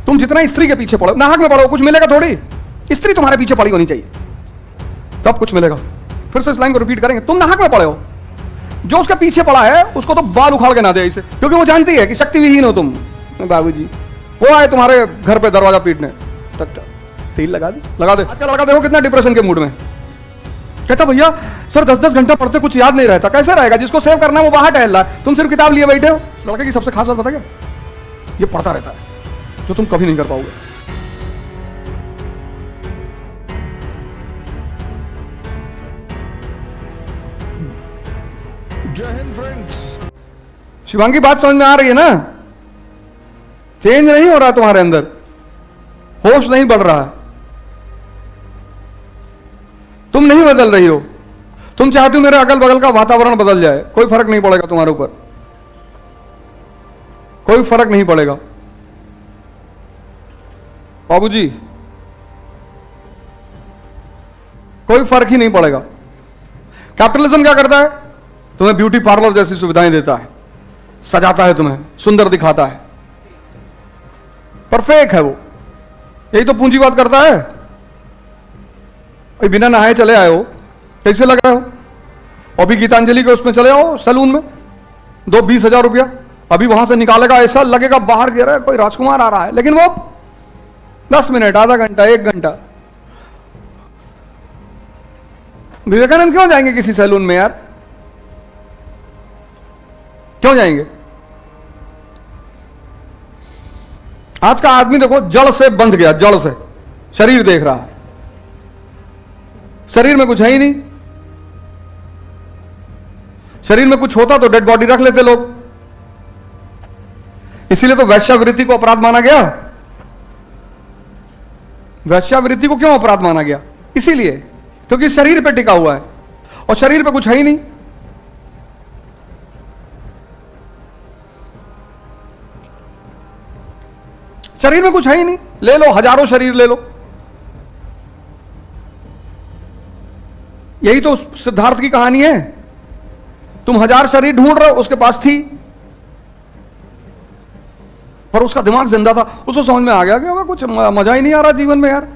तुम जितना स्त्री के पीछे पड़ो, नाहक में पड़ो, कुछ मिलेगा थोड़ी। स्त्री तुम्हारे पीछे पड़ी होनी चाहिए, तब कुछ मिलेगा। फिर से इस लाइन को रिपीट करेंगे, तुम नाहक में पड़े हो, जो उसके पीछे पड़ा है उसको तो बाल उखाड़ के ना दे इसे, क्योंकि वो जानती है कि शक्ति विहीन हो तुम। बाबूजी वो आए तुम्हारे घर पे दरवाजा पीटने, तेल लगा दे। आजकल लड़का देखो कितना डिप्रेशन के मूड में, कहता भैया सर 10-10 घंटा पढ़ते कुछ याद नहीं रहता। कैसे रहेगा, जिसको सेव करना है वो बाहर टहल रहा है, तुम सिर्फ किताब लिए बैठे हो। लड़के की सबसे खास बात पता क्या, ये पढ़ता रहता है, जो तुम कभी नहीं कर पाओगे। जय हिंद फ्रेंड्स। शिवांगी बात समझ में आ रही है ना? चेंज नहीं हो रहा तुम्हारे अंदर, होश नहीं बढ़ रहा है, तुम नहीं बदल रही हो। तुम चाहती हो मेरे अगल बगल का वातावरण बदल जाए, कोई फर्क नहीं पड़ेगा तुम्हारे ऊपर, कोई फर्क नहीं पड़ेगा। बाबूजी कोई फर्क ही नहीं पड़ेगा। कैपिटलिज्म क्या करता है, तुम्हें ब्यूटी पार्लर जैसी सुविधाएं देता है, सजाता है, तुम्हें सुंदर दिखाता है, परफेक्ट है वो। यही तो पूंजीवाद करता है। अभी बिना नहाए चले आए हो, कैसे लग रहे हो? अभी गीतांजलि के उसमें चले आओ सैलून में, 20,000 रुपया, अभी वहां से निकालेगा, ऐसा लगेगा बाहर गिर रहा है, कोई राजकुमार आ रहा है, लेकिन वो 10 मिनट, आधा घंटा, 1 घंटा। विवेकानंद क्यों जाएंगे किसी सैलून में यार, क्यों जाएंगे? आज का आदमी देखो जड़ से बंध गया, जड़ से शरीर देख रहा है, शरीर में कुछ है ही नहीं। शरीर में कुछ होता तो डेड बॉडी रख लेते लोग, इसीलिए तो वैश्यावृत्ति को अपराध माना गया। वैश्यावृत्ति को क्यों अपराध माना गया? इसीलिए क्योंकि शरीर पे टिका हुआ है और शरीर पे कुछ है ही नहीं। शरीर में कुछ है ही नहीं, ले लो हजारों शरीर ले लो। यही तो सिद्धार्थ की कहानी है, तुम 1000 शरीर ढूंढ रहे हो, उसके पास थी पर उसका दिमाग जिंदा था, उसको समझ में आ गया कि कुछ मजा ही नहीं आ रहा जीवन में यार।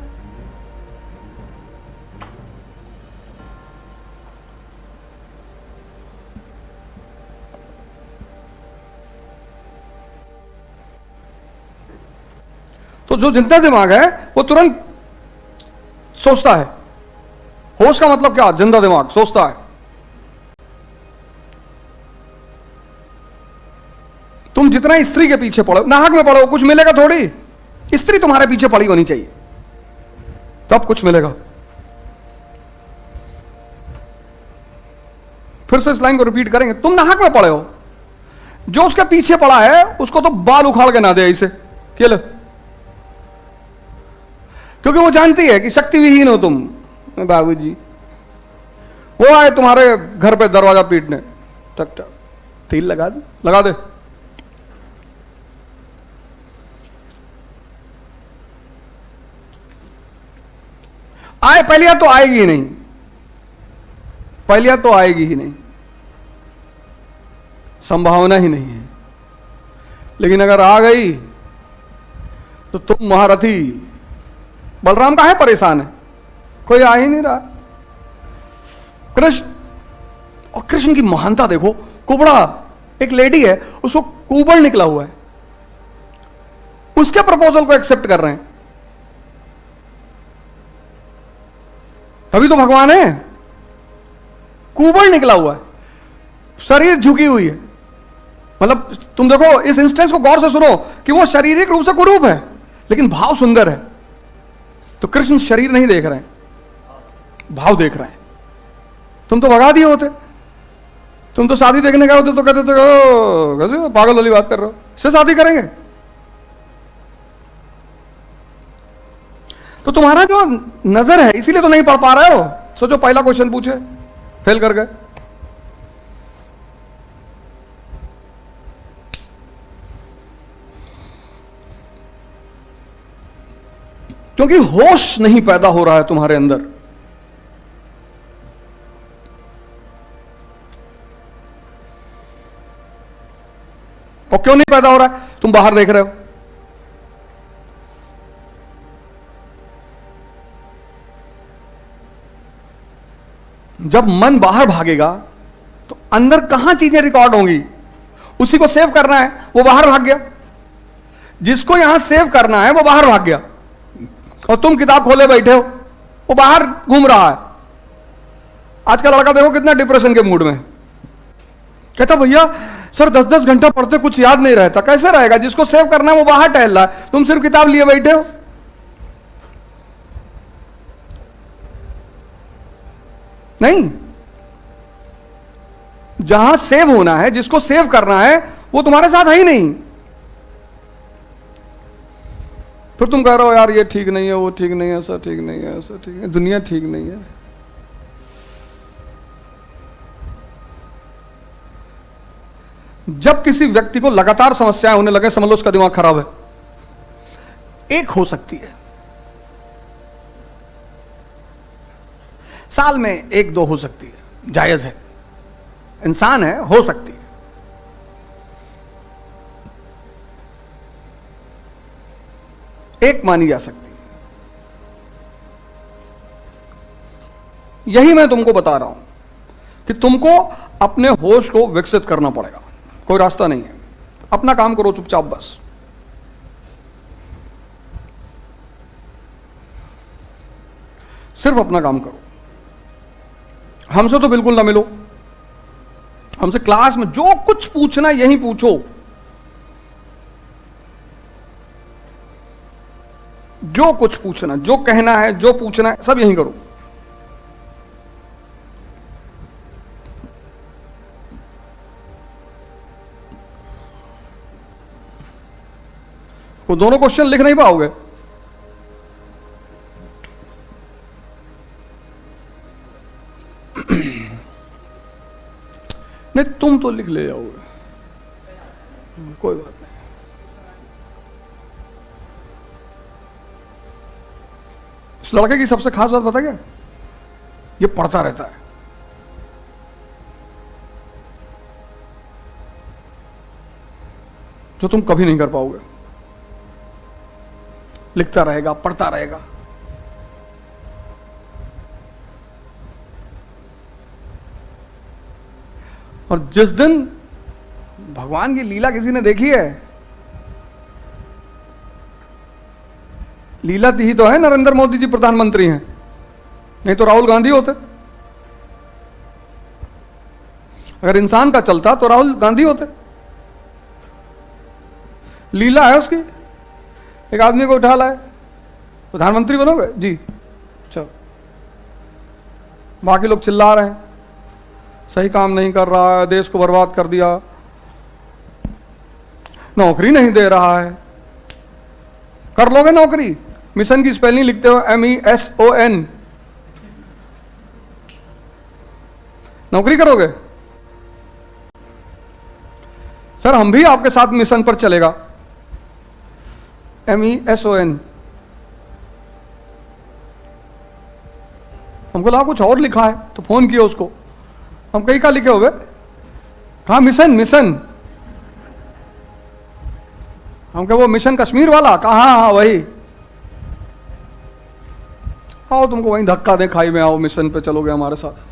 तो जो जिंदा दिमाग है वो तुरंत सोचता है। होश का मतलब क्या? जिंदा दिमाग सोचता है। तुम जितना स्त्री के पीछे पड़ो, नाहक में पड़ो, कुछ मिलेगा थोड़ी। स्त्री तुम्हारे पीछे पड़ी होनी चाहिए, तब कुछ मिलेगा। फिर से इस लाइन को रिपीट करेंगे, तुम नाहक में पड़े हो, जो उसके पीछे पड़ा है उसको तो बाल उखाड़ के ना दे इसे, केले, क्योंकि वो जानती है कि शक्ति विहीन हो तुम। बाबूजी वो आए तुम्हारे घर पे दरवाजा पीटने, टक टक, तेल लगा दे। आए पहलिया तो आएगी ही नहीं, पहलिया तो आएगी ही नहीं, संभावना ही नहीं है। लेकिन अगर आ गई तो तुम महारथी। बलराम का है परेशान है, कोई आ ही नहीं रहा। कृष्ण, और कृष्ण की महानता देखो, कुबड़ा एक लेडी है, उसको कुबड़ निकला हुआ है, उसके प्रपोजल को एक्सेप्ट कर रहे हैं, तभी तो भगवान है। कुबड़ निकला हुआ है, शरीर झुकी हुई है, मतलब तुम देखो इस इंस्टेंस को गौर से सुनो कि वो शारीरिक रूप से कुरूप है लेकिन भाव सुंदर है। तो कृष्ण शरीर नहीं देख रहे हैं, भाव देख रहे हैं। तुम तो भगा दिए होते, तुम तो शादी देखने गए होते तो कहते थे कैसे पागल वाली बात कर रहे हो, इससे शादी करेंगे। तो तुम्हारा जो नजर है इसीलिए तो नहीं पढ़ पा रहे हो। सोचो पहला क्वेश्चन पूछे, फेल कर गए। क्योंकि होश नहीं पैदा हो रहा है तुम्हारे अंदर। और क्यों नहीं पैदा हो रहा है? तुम बाहर देख रहे हो, जब मन बाहर भागेगा तो अंदर कहां चीजें रिकॉर्ड होंगी? उसी को सेव करना है, वो बाहर भाग गया। जिसको यहां सेव करना है वो बाहर भाग गया, और तुम किताब खोले बैठे हो, वो बाहर घूम रहा है। आज का लड़का देखो कितना डिप्रेशन के मूड में, कहता भैया सर 10-10 घंटा पढ़ते कुछ याद नहीं रहता। कैसे रहेगा? जिसको सेव करना है वो बाहर टहल रहा है, तुम सिर्फ किताब लिए बैठे हो। नहीं, जहां सेव होना है, जिसको सेव करना है, वो तुम्हारे साथ है ही नहीं। फिर तुम कह रहे हो यार ये ठीक नहीं है, वो ठीक नहीं है, ऐसा ठीक नहीं है, ऐसा ठीक है, दुनिया ठीक नहीं है। जब किसी व्यक्ति को लगातार समस्याएं होने लगे, समझ लो उसका दिमाग खराब है। एक हो सकती है, साल में 1-2 हो सकती है, जायज है, इंसान है, हो सकती है। एक मानी जा सकती है। यही मैं तुमको बता रहा हूं कि तुमको अपने होश को विकसित करना पड़ेगा, कोई रास्ता नहीं है। अपना काम करो चुपचाप, बस। सिर्फ अपना काम करो। हमसे तो बिल्कुल ना मिलो। हमसे क्लास में जो कुछ पूछना यही पूछो, जो कुछ पूछना, जो कहना है, जो पूछना है, सब यही करो। वो दोनों क्वेश्चन लिख नहीं पाओगे। नहीं, तुम तो लिख ले जाओगे, कोई बात नहीं। इस लड़के की सबसे खास बात पता क्या? ये पढ़ता रहता है। जो तुम कभी नहीं कर पाओगे। लिखता रहेगा, पढ़ता रहेगा। और जिस दिन भगवान की लीला किसी ने देखी है, लीला दी ही तो है नरेंद्र मोदी जी प्रधानमंत्री हैं, नहीं तो राहुल गांधी होते। अगर इंसान का चलता तो राहुल गांधी होते। लीला है उसकी। एक आदमी को उठा लाए, प्रधानमंत्री बनोगे जी, चलो। बाकी लोग चिल्ला रहे हैं, सही काम नहीं कर रहा है, देश को बर्बाद कर दिया, नौकरी नहीं दे रहा है। कर लोगे नौकरी? मिशन की स्पेलिंग लिखते हो MESON, नौकरी करोगे? सर हम भी आपके साथ मिशन पर चलेगा, MESON। हमको लगा कुछ और लिखा है, तो फोन किया उसको। हम कहीं का लिखे हुए? कहा मिशन, मिशन। हम कहे वो मिशन कश्मीर वाला? कहा हाँ वही। आओ तुमको वहीं धक्का दे खाई में, आओ मिशन पे चलोगे हमारे साथ।